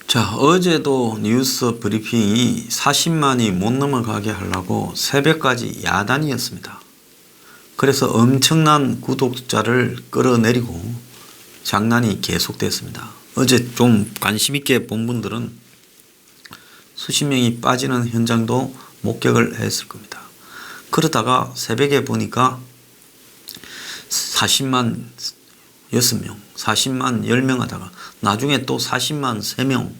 자, 어제도 뉴스 브리핑이 40만이 못 넘어가게 하려고 새벽까지 야단이었습니다. 그래서 엄청난 구독자를 끌어내리고 장난이 계속됐습니다. 어제 좀 관심 있게 본 분들은 수십 명이 빠지는 현장도 목격을 했을 겁니다. 그러다가 새벽에 보니까 40만 6명, 40만 10명 하다가 나중에 또 40만 3명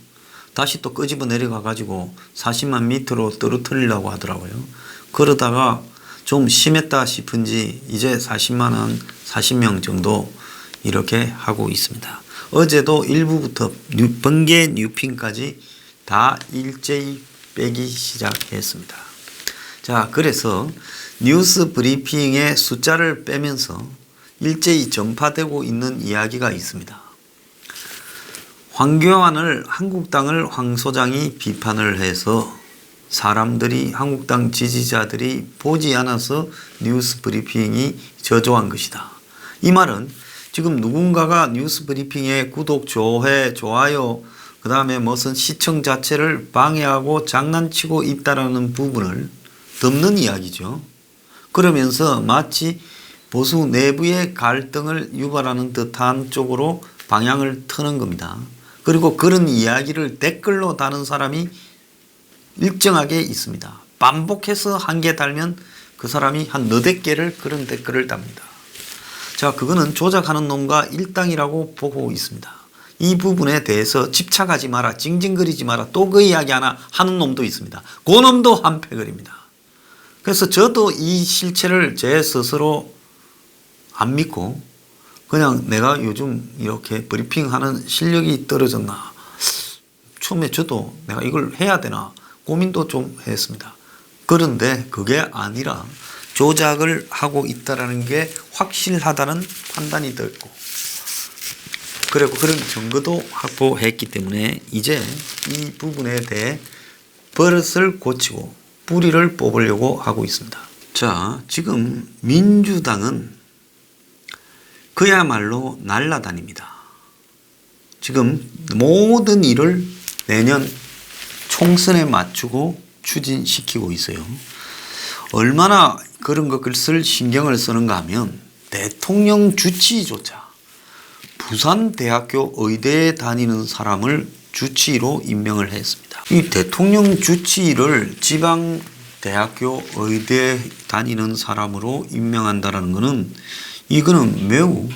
다시 또 끄집어 내려가 가지고 40만 밑으로 떨어뜨리려고 하더라고요. 그러다가 좀 심했다 싶은지 이제 40만은 40명 정도 이렇게 하고 있습니다. 어제도 일부부터 번개 뉴핀까지 다 일제히 빼기 시작했습니다. 자, 그래서 뉴스 브리핑의 숫자를 빼면서 일제히 전파되고 있는 이야기가 있습니다. 황교안을 한국당을 황 소장이 비판을 해서 사람들이 한국당 지지자들이 보지 않아서 뉴스 브리핑이 저조한 것이다. 이 말은 지금 누군가가 뉴스 브리핑에 구독, 조회, 좋아요, 그 다음에 무슨 시청 자체를 방해하고 장난치고 있다라는 부분을 덮는 이야기죠. 그러면서 마치 보수 내부의 갈등을 유발하는 듯한 쪽으로 방향을 트는 겁니다. 그리고 그런 이야기를 댓글로 다는 사람이 일정하게 있습니다. 반복해서 한 개 달면 그 사람이 한 너댓 개를 그런 댓글을 답니다. 자, 그거는 조작하는 놈과 일당이라고 보고 있습니다. 이 부분에 대해서 집착하지 마라, 징징거리지 마라, 또 그 이야기 하나 하는 놈도 있습니다. 그 놈도 한패거리입니다. 그래서 저도 이 실체를 제 스스로 안 믿고 그냥 내가 요즘 이렇게 브리핑하는 실력이 떨어졌나, 처음에 저도 내가 이걸 해야 되나 고민도 좀 했습니다. 그런데 그게 아니라 조작을 하고 있다는 게 확실하다는 판단이 들고, 그리고 그런 증거도 확보했기 때문에 이제 이 부분에 대해 버릇을 고치고 뿌리를 뽑으려고 하고 있습니다. 자, 지금 민주당은 그야말로 날라다닙니다. 지금 모든 일을 내년 총선에 맞추고 추진시키고 있어요. 얼마나 그런 것을 신경을 쓰는가 하면 대통령 주치의조차 부산대학교 의대에 다니는 사람을 주치의로 임명을 했습니다. 이 대통령 주치의를 지방대학교 의대에 다니는 사람으로 임명한다는 것은 이거는 매우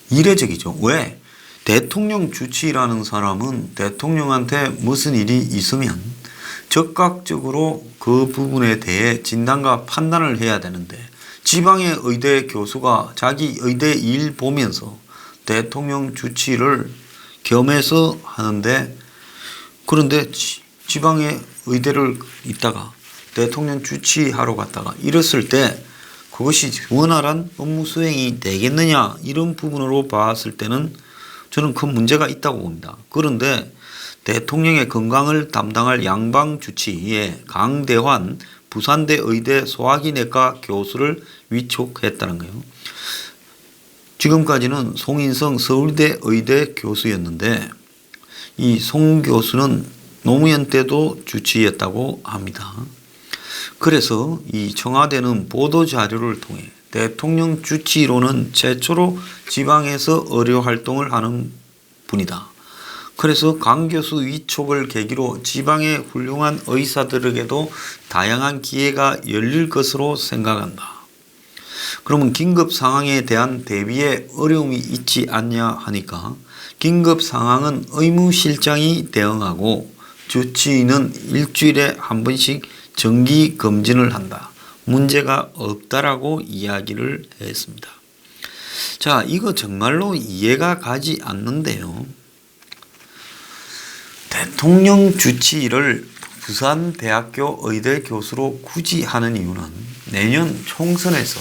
이례적이죠. 왜? 대통령 주치의라는 사람은 대통령한테 무슨 일이 있으면 즉각적으로 그 부분에 대해 진단과 판단을 해야 되는데, 지방의 의대 교수가 자기 의대 일 보면서 대통령 주치의를 겸해서 하는데, 그런데 지방의 의대를 있다가 대통령 주치의하러 갔다가 이랬을 때 그것이 원활한 업무 수행이 되겠느냐, 이런 부분으로 봤을 때는 저는 큰 문제가 있다고 봅니다. 그런데 대통령의 건강을 담당할 양방 주치의에 강대환 부산대 의대 소화기내과 교수를 위촉했다는 거예요. 지금까지는 송인성 서울대 의대 교수였는데 이 송 교수는 노무현 때도 주치의였다고 합니다. 그래서 이 청와대는 보도자료를 통해 대통령 주치의로는 최초로 지방에서 의료 활동을 하는 분이다. 그래서 강 교수 위촉을 계기로 지방의 훌륭한 의사들에게도 다양한 기회가 열릴 것으로 생각한다. 그러면 긴급 상황에 대한 대비에 어려움이 있지 않냐 하니까, 긴급 상황은 의무실장이 대응하고 주치의는 일주일에 한 번씩 정기 검진을 한다. 문제가 없다라고 이야기를 했습니다. 자, 이거 정말로 이해가 가지 않는데요. 대통령 주치의를 부산대학교 의대 교수로 굳이 하는 이유는 내년 총선에서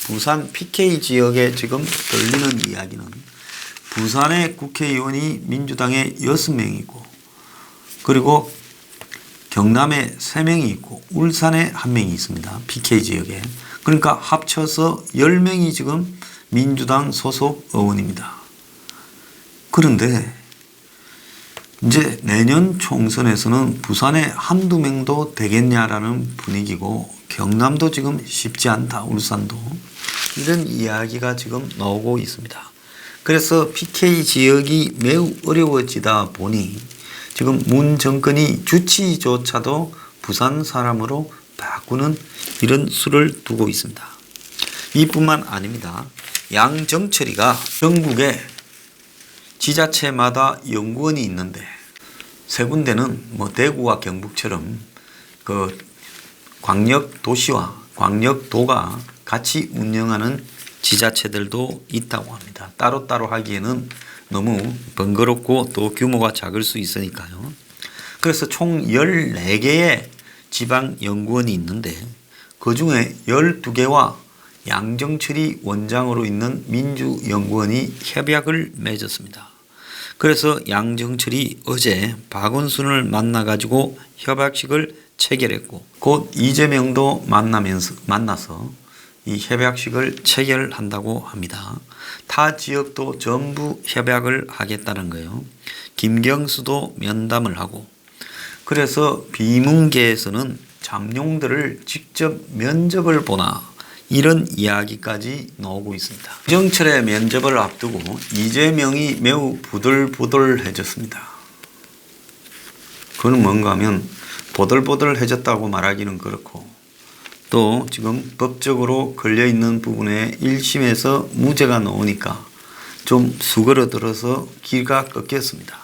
부산 PK 지역에 지금 들리는 이야기는 부산의 국회의원이 민주당에 6명이고, 그리고 경남에 3명이 있고 울산에 1명이 있습니다. PK 지역에. 그러니까 합쳐서 10명이 지금 민주당 소속 의원입니다. 그런데 이제 내년 총선에서는 부산에 한두 명도 되겠냐라는 분위기고 경남도 지금 쉽지 않다. 울산도. 이런 이야기가 지금 나오고 있습니다. 그래서 PK 지역이 매우 어려워지다 보니 지금 문 정권이 주치조차도 부산 사람으로 바꾸는 이런 수를 두고 있습니다. 이뿐만 아닙니다. 양정철이가 전국에 지자체마다 연구원이 있는데 세 군데는 뭐 대구와 경북처럼 그 광역도시와 광역도가 같이 운영하는 지자체들도 있다고 합니다. 따로따로 하기에는 너무 번거롭고 또 규모가 작을 수 있으니까요. 그래서 총 14개의 지방연구원이 있는데 그 중에 12개와 양정철이 원장으로 있는 민주연구원이 협약을 맺었습니다. 그래서 양정철이 어제 박원순을 만나가지고 협약식을 체결했고 곧 이재명도 만나서 이 협약식을 체결한다고 합니다. 타 지역도 전부 협약을 하겠다는 거예요. 김경수도 면담을 하고 그래서 비문계에서는 잠룡들을 직접 면접을 보나 이런 이야기까지 나오고 있습니다. 정철의 면접을 앞두고 이재명이 매우 부들부들해졌습니다. 그건 뭔가 하면 보들보들해졌다고 말하기는 그렇고 또 지금 법적으로 걸려있는 부분에 1심에서 무죄가 나오니까 좀 수그러들어서 길가 꺾였습니다.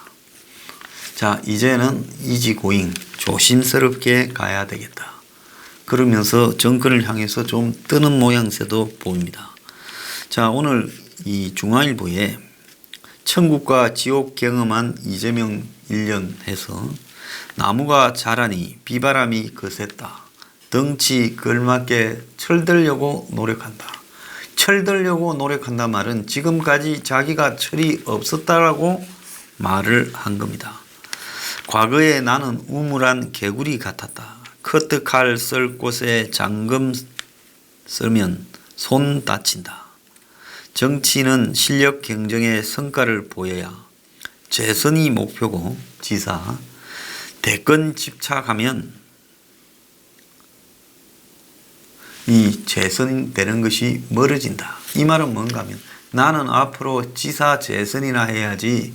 자, 이제는 이지고잉 조심스럽게 가야 되겠다. 그러면서 정권을 향해서 좀 뜨는 모양새도 보입니다. 자, 오늘 이 중앙일보에 천국과 지옥 경험한 이재명 1년 해서 나무가 자라니 비바람이 거셌다. 덩치 걸맞게 철들려고 노력한다. 철들려고 노력한다 말은 지금까지 자기가 철이 없었다라고 말을 한 겁니다. 과거에 나는 우물한 개구리 같았다. 커트칼 쓸 곳에 잠금 쓰면 손 다친다. 정치는 실력 경쟁의 성과를 보여야 재선이 목표고 지사 대권 집착하면 이 재선되는 것이 멀어진다. 이 말은 뭔가 하면 나는 앞으로 지사 재선이나 해야지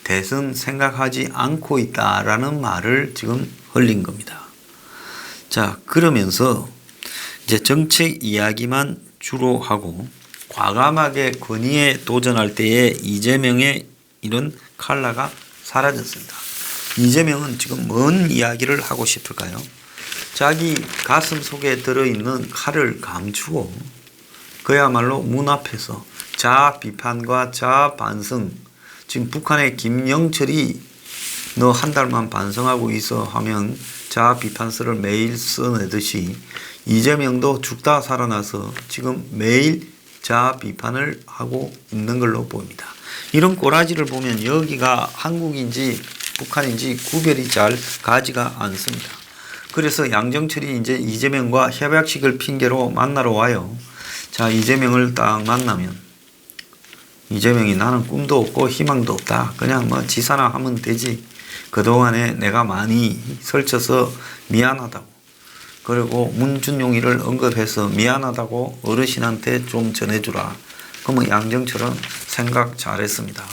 대선 생각하지 않고 있다라는 말을 지금 흘린 겁니다. 자, 그러면서 이제 정책 이야기만 주로 하고 과감하게 권위에 도전할 때에 이재명의 이런 칼라가 사라졌습니다. 이재명은 지금 뭔 이야기를 하고 싶을까요? 자기 가슴 속에 들어있는 칼을 감추고 그야말로 문 앞에서 자아 비판과 자아 반성, 지금 북한의 김영철이 너 한 달만 반성하고 있어 하면 자아 비판서를 매일 써내듯이 이재명도 죽다 살아나서 지금 매일 자아 비판을 하고 있는 걸로 보입니다. 이런 꼬라지를 보면 여기가 한국인지 북한인지 구별이 잘 가지가 않습니다. 그래서 양정철이 이제 이재명과 협약식을 핑계로 만나러 와요. 자, 이재명을 딱 만나면 이재명이 나는 꿈도 없고 희망도 없다. 그냥 뭐 지사나 하면 되지. 그동안에 내가 많이 설쳐서 미안하다고. 그리고 문준용이를 언급해서 미안하다고 어르신한테 좀 전해주라. 그러면 양정철은 생각 잘했습니다.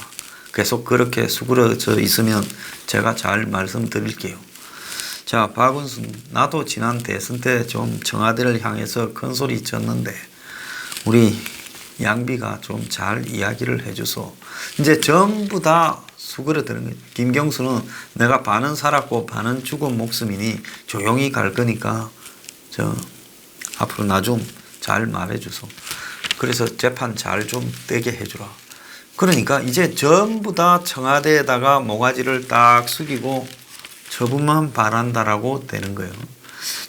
계속 그렇게 수그러져 있으면 제가 잘 말씀드릴게요. 자, 박원순, 나도 지난 대선 때 좀 청와대를 향해서 큰소리 쳤는데 우리 양비가 좀 잘 이야기를 해줘서 이제 전부 다 수그러드는 거예요. 김경수는 내가 반은 살았고 반은 죽은 목숨이니 조용히 갈 거니까 앞으로 나 좀 잘 말해줘서 그래서 재판 잘 좀 떼게 해주라. 그러니까 이제 전부 다 청와대에다가 모가지를 딱 숙이고 처분만 바란다라고 되는 거예요.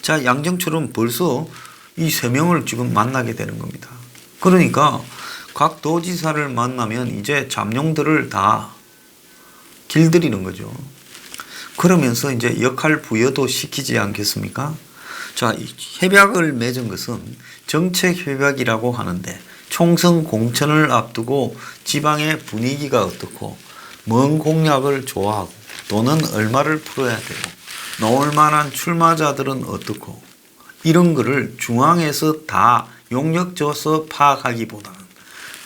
자, 양정철은 벌써 이 세 명을 지금 만나게 되는 겁니다. 그러니까 각 도지사를 만나면 이제 잠룡들을 다 길들이는 거죠. 그러면서 이제 역할 부여도 시키지 않겠습니까? 자, 협약을 맺은 것은 정책 협약이라고 하는데 총선 공천을 앞두고 지방의 분위기가 어떻고 뭔 공약을 좋아하고 돈은 얼마를 풀어야 되고 나올 만한 출마자들은 어떻고 이런 거를 중앙에서 다 용역 줘서 파악하기보다는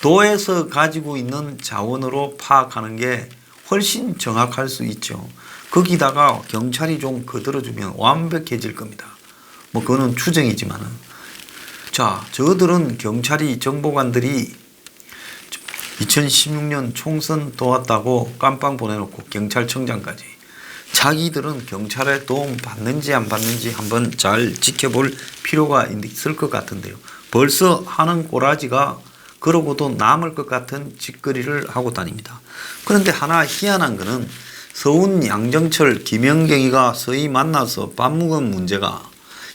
도에서 가지고 있는 자원으로 파악하는 게 훨씬 정확할 수 있죠. 거기다가 경찰이 좀 거들어주면 완벽해질 겁니다. 뭐 그거는 추정이지만은. 자, 저들은 경찰이 정보관들이 2016년 총선 도왔다고 깜빵 보내놓고 경찰청장까지 자기들은 경찰의 도움 받는지 안 받는지 한번 잘 지켜볼 필요가 있을 것 같은데요. 벌써 하는 꼬라지가 그러고도 남을 것 같은 짓거리를 하고 다닙니다. 그런데 하나 희한한 거는 서훈, 양정철, 김연경이가 서희 만나서 밥 먹은 문제가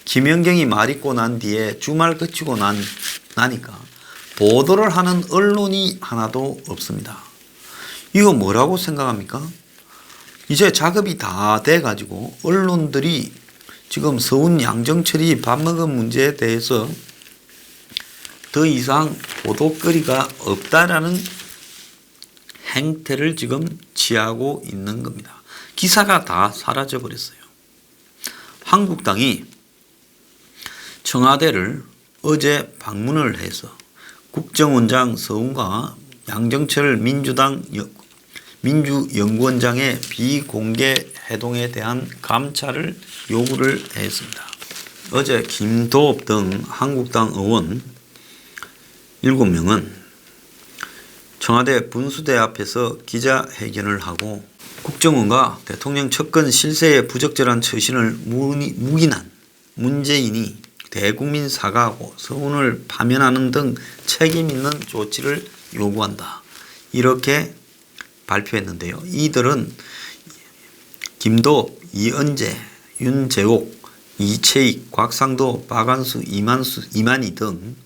김연경이 말 있고 난 뒤에 주말 그치고 나니까 보도를 하는 언론이 하나도 없습니다. 이거 뭐라고 생각합니까? 이제 작업이 다 돼가지고 언론들이 지금 서훈, 양정철이 밥 먹은 문제에 대해서 더 이상 보도거리가 없다라는 행태를 지금 취하고 있는 겁니다. 기사가 다 사라져 버렸어요. 한국당이 청와대를 어제 방문을 해서 국정원장 서훈과 양정철 민주연구원장의 비공개 회동에 대한 감찰을 요구를 했습니다. 어제 김도읍 등 한국당 의원 7명은 청와대 분수대 앞에서 기자회견을 하고 국정원과 대통령 측근 실세의 부적절한 처신을 묵인한 문재인이 대국민 사과하고 서훈을 파면하는 등 책임 있는 조치를 요구한다. 이렇게 발표했는데요. 이들은 김도읍, 이은재, 윤재옥, 이채익, 곽상도, 박안수, 이만희 등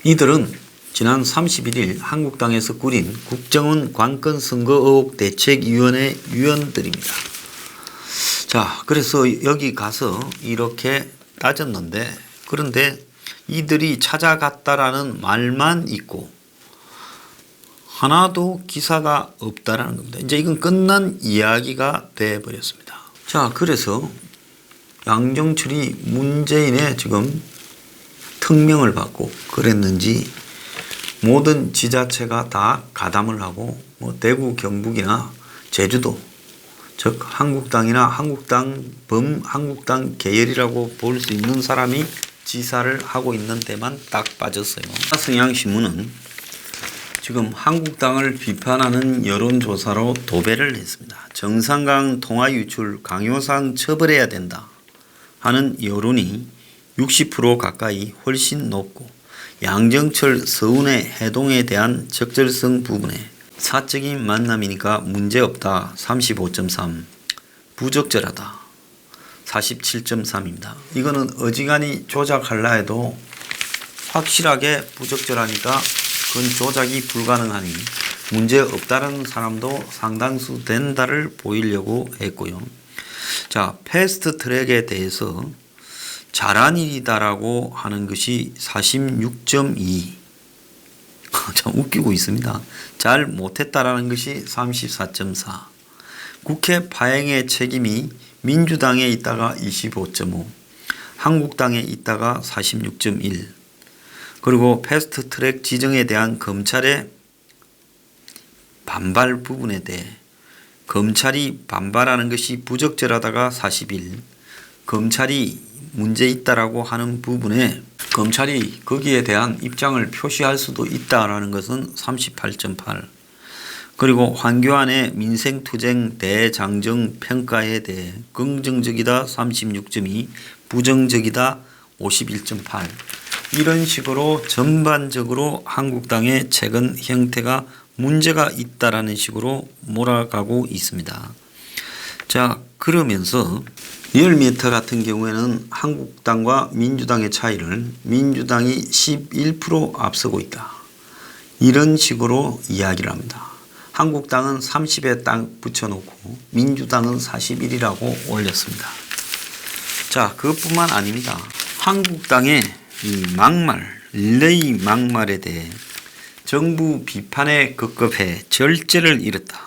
이들은 지난 31일 한국당에서 꾸린 국정원 관건 선거 의혹 대책위원회 위원들입니다. 자, 그래서 여기 가서 이렇게 따졌는데 그런데 이들이 찾아갔다라는 말만 있고 하나도 기사가 없다라는 겁니다. 이제 이건 끝난 이야기가 되어버렸습니다. 자, 그래서 양정철이 문재인의 지금 특명을 받고 그랬는지 모든 지자체가 다 가담을 하고 뭐 대구, 경북이나 제주도 즉 한국당이나 한국당 계열이라고 볼 수 있는 사람이 지사를 하고 있는 데만 딱 빠졌어요. 성향신문은 지금 한국당을 비판하는 여론조사로 도배를 했습니다. 정상강 통화 유출 강효상 처벌해야 된다 하는 여론이 60% 가까이 훨씬 높고 양정철, 서훈의 해동에 대한 적절성 부분에 사적인 만남이니까 문제없다 35.3, 부적절하다 47.3입니다. 이거는 어지간히 조작하려 해도 확실하게 부적절하니까 그건 조작이 불가능하니 문제없다라는 사람도 상당수 된다를 보이려고 했고요. 자, 패스트 트랙에 대해서 잘한 일이다라고 하는 것이 46.2. 참 웃기고 있습니다. 잘 못했다라는 것이 34.4. 국회 파행의 책임이 민주당에 있다가 25.5. 한국당에 있다가 46.1. 그리고 패스트 트랙 지정에 대한 검찰의 반발 부분에 대해 검찰이 반발하는 것이 부적절하다가 41. 검찰이 문제 있다라고 하는 부분에 검찰이 거기에 대한 입장을 표시할 수도 있다라는 것은 38.8. 그리고 황교안의 민생투쟁 대장정 평가에 대해 긍정적이다 36.2, 부정적이다 51.8. 이런 식으로 전반적으로 한국당의 최근 형태가 문제가 있다라는 식으로 몰아가고 있습니다. 자, 그러면서 리얼미터 같은 경우에는 한국당과 민주당의 차이를 민주당이 11% 앞서고 있다. 이런 식으로 이야기를 합니다. 한국당은 30에 딱 붙여놓고 민주당은 41이라고 올렸습니다. 자, 그것뿐만 아닙니다. 한국당의 이 막말, 릴레이 막말에 대해 정부 비판에 급급해 절제를 잃었다.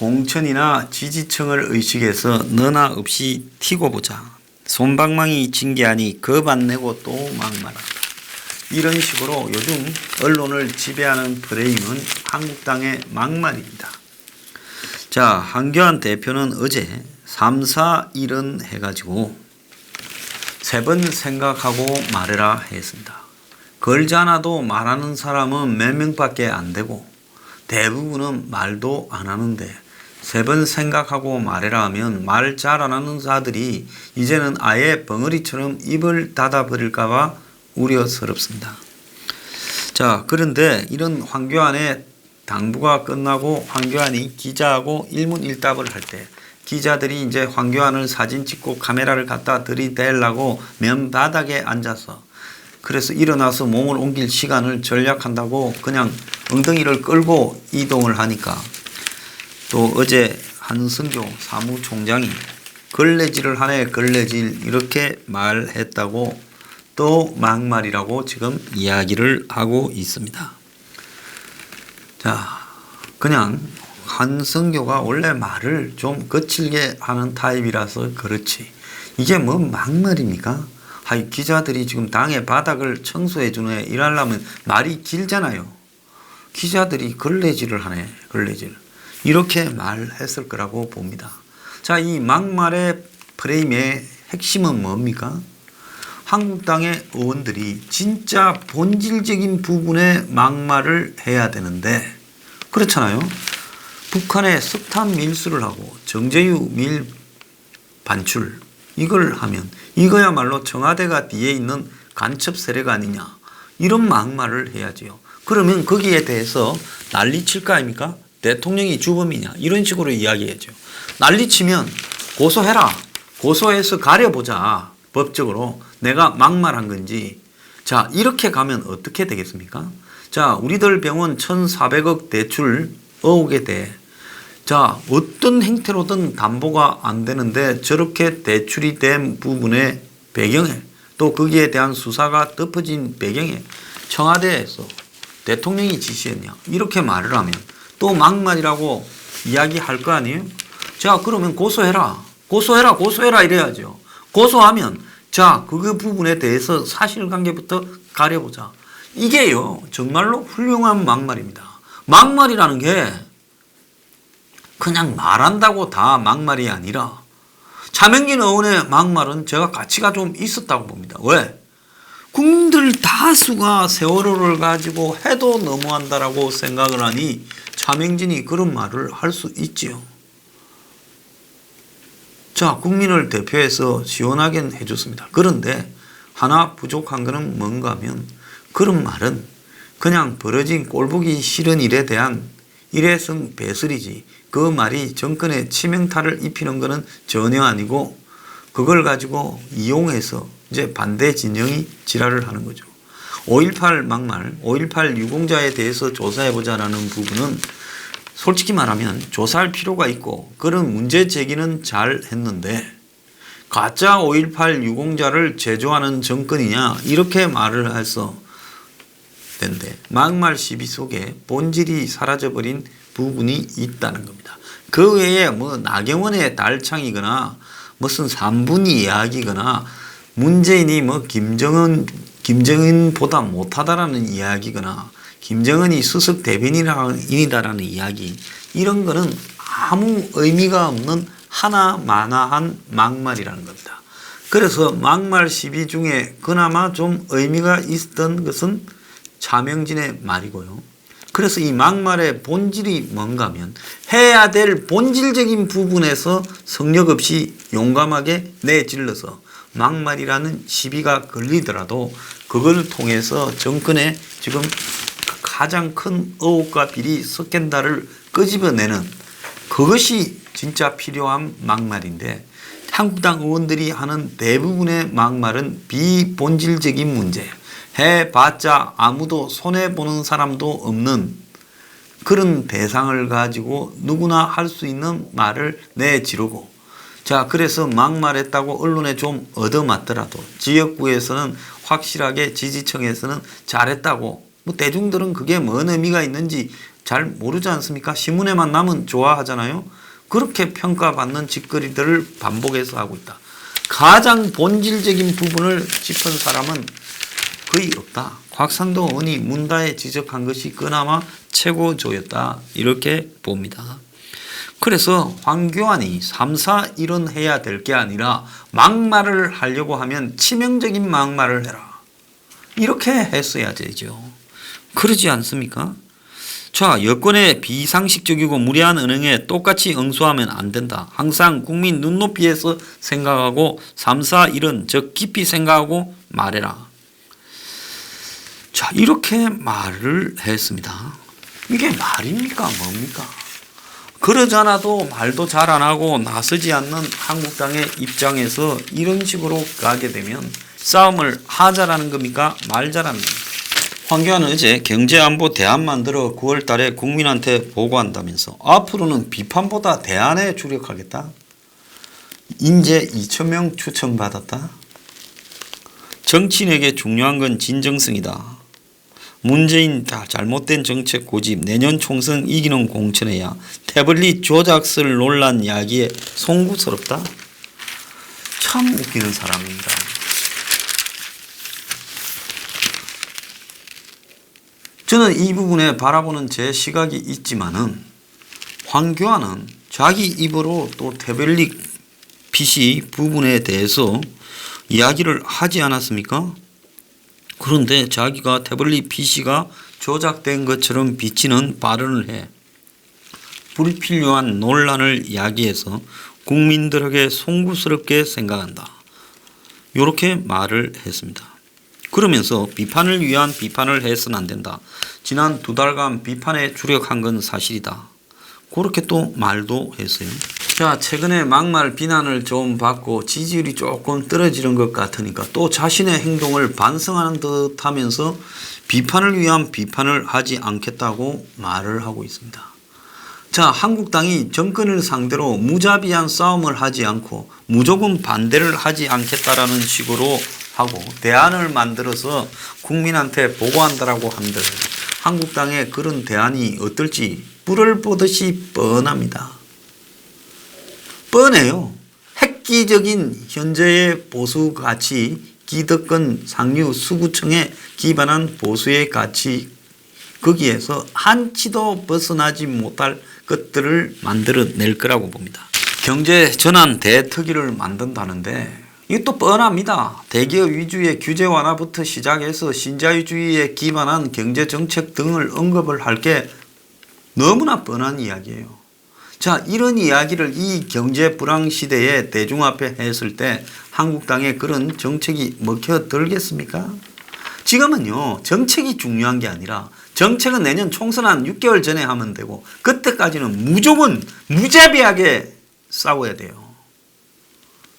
공천이나 지지층을 의식해서 너나 없이 튀고 보자. 솜방망이 징계하니 겁 안 내고 또 막말한다. 이런 식으로 요즘 언론을 지배하는 프레임은 한국당의 막말입니다. 자, 한교안 대표는 어제 3, 4, 1은 해가지고 3번 생각하고 말해라 했습니다. 걸지 않아도 말하는 사람은 몇 명밖에 안 되고 대부분은 말도 안 하는데 3번 생각하고 말해라 하면 말 잘 안 하는 자들이 이제는 아예 벙어리처럼 입을 닫아버릴까봐 우려스럽습니다. 자, 그런데 이런 황교안의 당부가 끝나고 황교안이 기자하고 일문일답을 할 때 기자들이 이제 황교안을 사진 찍고 카메라를 갖다 들이대려고 맨바닥에 앉아서 그래서 일어나서 몸을 옮길 시간을 절약한다고 그냥 엉덩이를 끌고 이동을 하니까 또 어제 한승교 사무총장이 걸레질을 하네 걸레질 이렇게 말했다고 또 막말이라고 지금 이야기를 하고 있습니다. 자, 그냥 한승교가 원래 말을 좀 거칠게 하는 타입이라서 그렇지 이게 뭐 막말입니까? 하이 기자들이 지금 당의 바닥을 청소해 주네 이러려면 말이 길잖아요. 기자들이 걸레질을 하네 걸레질 이렇게 말했을 거라고 봅니다. 자, 이 막말의 프레임의 핵심은 뭡니까? 한국당의 의원들이 진짜 본질적인 부분에 막말을 해야 되는데 그렇잖아요. 북한에 석탄 밀수를 하고 정제유 밀 반출 이걸 하면 이거야말로 청와대가 뒤에 있는 간첩 세력 아니냐 이런 막말을 해야지요. 그러면 거기에 대해서 난리칠 거 아닙니까? 대통령이 주범이냐 이런 식으로 이야기해야죠. 난리치면 고소해라. 고소해서 가려보자. 법적으로 내가 막말한 건지. 자, 이렇게 가면 어떻게 되겠습니까? 자, 우리들 병원 1,400억 대출 의혹에 대해 자, 어떤 행태로든 담보가 안 되는데 저렇게 대출이 된 부분의 배경에 또 거기에 대한 수사가 덮어진 배경에 청와대에서 대통령이 지시했냐 이렇게 말을 하면 또 막말이라고 이야기할 거 아니에요? 자, 그러면 고소해라. 고소해라. 고소해라 이래야죠. 고소하면 자, 그 부분에 대해서 사실관계부터 가려보자. 이게요 정말로 훌륭한 막말입니다. 막말이라는 게 그냥 말한다고 다 막말이 아니라 차명진 의원의 막말은 제가 가치가 좀 있었다고 봅니다. 왜? 국민들 다수가 세월호를 가지고 해도 너무한다라고 생각을 하니 차명진이 그런 말을 할 수 있지요. 자, 국민을 대표해서 시원하게 해줬습니다. 그런데 하나 부족한 것은 뭔가 하면 그런 말은 그냥 벌어진 꼴보기 싫은 일에 대한 일회성 배설이지 그 말이 정권에 치명타를 입히는 것은 전혀 아니고 그걸 가지고 이용해서 이제 반대 진영이 지랄을 하는 거죠. 5.18 막말, 5.18 유공자에 대해서 조사해보자라는 부분은 솔직히 말하면 조사할 필요가 있고 그런 문제 제기는 잘 했는데 가짜 5.18 유공자를 제조하는 정권이냐 이렇게 말을 해서 된데 막말 시비 속에 본질이 사라져버린 부분이 있다는 겁니다. 그 외에 뭐 나경원의 달창이거나 무슨 산분이 이야기거나 문재인이 뭐 김정은보다 못하다라는 이야기거나 김정은이 수석 대변인이다라는 이야기 이런 거는 아무 의미가 없는 하나마나한 막말이라는 겁니다. 그래서 막말 시비 중에 그나마 좀 의미가 있었던 것은 차명진의 말이고요. 그래서 이 막말의 본질이 뭔가 하면 해야 될 본질적인 부분에서 성역 없이 용감하게 내질러서 막말이라는 시비가 걸리더라도 그걸 통해서 정권의 지금 가장 큰 의혹과 비리 스캔들을 끄집어내는 그것이 진짜 필요한 막말인데 한국당 의원들이 하는 대부분의 막말은 비본질적인 문제 해봤자 아무도 손해보는 사람도 없는 그런 대상을 가지고 누구나 할 수 있는 말을 내지르고 자 그래서 막말했다고 언론에 좀 얻어맞더라도 지역구에서는 확실하게 지지층에서는 잘했다고 뭐 대중들은 그게 뭔 의미가 있는지 잘 모르지 않습니까? 신문에만 나면 좋아하잖아요. 그렇게 평가받는 짓거리들을 반복해서 하고 있다. 가장 본질적인 부분을 짚은 사람은 거의 없다. 곽상도 의원이 문다에 지적한 것이 그나마 최고조였다. 이렇게 봅니다. 그래서 황교안이 3, 4, 1은 해야 될 게 아니라 막말을 하려고 하면 치명적인 막말을 해라. 이렇게 했어야 되죠. 그러지 않습니까? 자, 여권의 비상식적이고 무례한 은행에 똑같이 응수하면 안 된다. 항상 국민 눈높이에서 생각하고 3, 4, 1은 즉 깊이 생각하고 말해라. 자, 이렇게 말을 했습니다. 이게 말입니까? 뭡니까? 그러잖아도 말도 잘 안 하고 나서지 않는 한국당의 입장에서 이런 식으로 가게 되면 싸움을 하자라는 겁니까? 말자라는 겁니까? 황교안은 어제 경제안보 대안 만들어 9월 달에 국민한테 보고한다면서 앞으로는 비판보다 대안에 주력하겠다. 인재 2,000명 추천받았다. 정치인에게 중요한 건 진정성이다. 문재인 다 잘못된 정책 고집, 내년 총선 이기는 공천해야 태블릿 조작설 논란 이야기에 송구스럽다. 참 웃기는 사람입니다. 저는 이 부분에 바라보는 제 시각이 있지만은 황교안은 자기 입으로 또 태블릿 PC 부분에 대해서 이야기를 하지 않았습니까? 그런데 자기가 태블릿 PC가 조작된 것처럼 비치는 발언을 해 불필요한 논란을 야기해서 국민들에게 송구스럽게 생각한다. 이렇게 말을 했습니다. 그러면서 비판을 위한 비판을 해서는 안 된다. 지난 2달간 비판에 주력한 건 사실이다. 그렇게 또 말도 했어요. 자, 최근에 막말 비난을 좀 받고 지지율이 조금 떨어지는 것 같으니까 또 자신의 행동을 반성하는 듯 하면서 비판을 위한 비판을 하지 않겠다고 말을 하고 있습니다. 자, 한국당이 정권을 상대로 무자비한 싸움을 하지 않고 무조건 반대를 하지 않겠다라는 식으로 하고 대안을 만들어서 국민한테 보고한다라고 한들 한국당의 그런 대안이 어떨지 불을 보듯이 뻔합니다. 뻔해요. 획기적인 현재의 보수 가치, 기득권 상류 수구층에 기반한 보수의 가치, 거기에서 한치도 벗어나지 못할 것들을 만들어낼 거라고 봅니다. 경제 전환 대특위를 만든다는데 이것도 뻔합니다. 대기업 위주의 규제 완화부터 시작해서 신자유주의에 기반한 경제정책 등을 언급을 할 게 너무나 뻔한 이야기예요. 자, 이런 이야기를 이 경제 불황 시대에 대중 앞에 했을 때 한국당에 그런 정책이 먹혀들겠습니까? 지금은요, 정책이 중요한 게 아니라 정책은 내년 총선 한 6개월 전에 하면 되고 그때까지는 무조건 무자비하게 싸워야 돼요.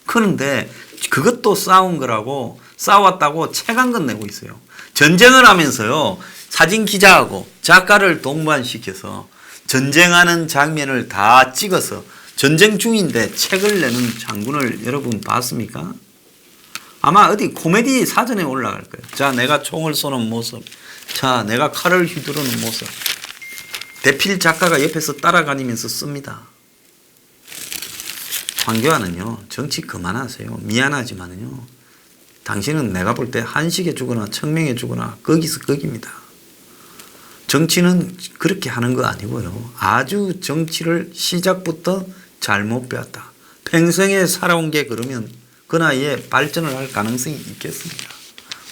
그런데 그것도 싸운 거라고 싸웠다고 책 한 권 내고 있어요. 전쟁을 하면서요, 사진 기자하고 작가를 동반시켜서 전쟁하는 장면을 다 찍어서 전쟁 중인데 책을 내는 장군을 여러분 봤습니까? 아마 어디 코미디 사전에 올라갈 거예요. 자, 내가 총을 쏘는 모습. 자, 내가 칼을 휘두르는 모습. 대필 작가가 옆에서 따라다니면서 씁니다. 황교안은요, 정치 그만하세요. 미안하지만은요, 당신은 내가 볼 때 한식에 주거나 청명에 주거나 거기서 거기입니다. 정치는 그렇게 하는 거 아니고요. 아주 정치를 시작부터 잘못 배웠다. 평생에 살아온 게 그러면 그 나이에 발전을 할 가능성이 있겠습니다.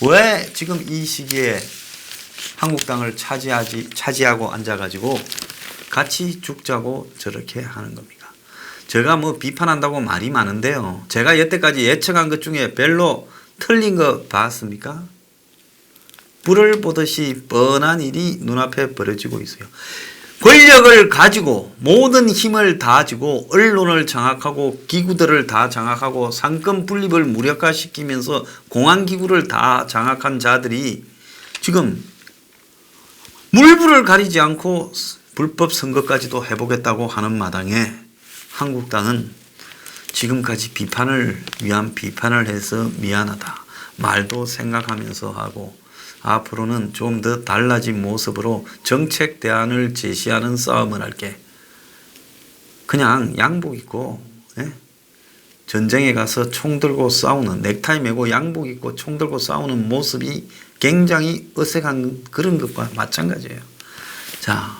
왜 지금 이 시기에 한국당을 차지하고 앉아가지고 같이 죽자고 저렇게 하는 겁니까? 제가 뭐 비판한다고 말이 많은데요. 제가 여태까지 예측한 것 중에 별로 틀린 거 봤습니까? 불을 보듯이 뻔한 일이 눈앞에 벌어지고 있어요. 권력을 가지고 모든 힘을 다 주고 언론을 장악하고 기구들을 다 장악하고 상권 분립을 무력화시키면서 공안기구를 다 장악한 자들이 지금 물불을 가리지 않고 불법 선거까지도 해보겠다고 하는 마당에 한국당은 지금까지 비판을 위한 비판을 해서 미안하다. 말도 생각하면서 하고 앞으로는 좀 더 달라진 모습으로 정책 대안을 제시하는 싸움을 할게. 그냥 양복 입고 전쟁에 가서 총 들고 싸우는, 넥타이 메고 양복 입고 총 들고 싸우는 모습이 굉장히 어색한 그런 것과 마찬가지예요. 자,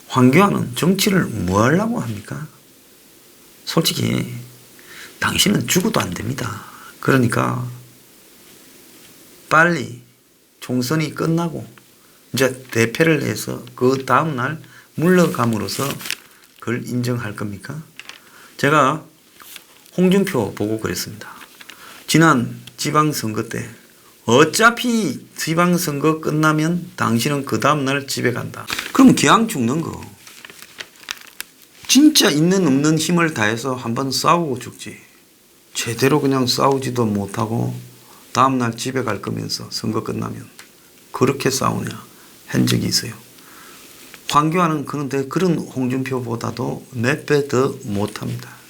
황교안은 정치를 뭐 하려고 합니까? 솔직히 당신은 죽어도 안 됩니다. 그러니까 빨리 총선이 끝나고 이제 대패를 해서 그 다음날 물러감으로써 그걸 인정할 겁니까? 제가 홍준표 보고 그랬습니다. 지난 지방선거 때 어차피 지방선거 끝나면 당신은 그 다음날 집에 간다. 그럼 기왕 죽는 거 진짜 있는 없는 힘을 다해서 한번 싸우고 죽지. 제대로 그냥 싸우지도 못하고 다음날 집에 갈 거면서 선거 끝나면 그렇게 싸우냐 한 적이 있어요. 황교안은 그런데 그런 홍준표보다도 몇 배 더 못합니다.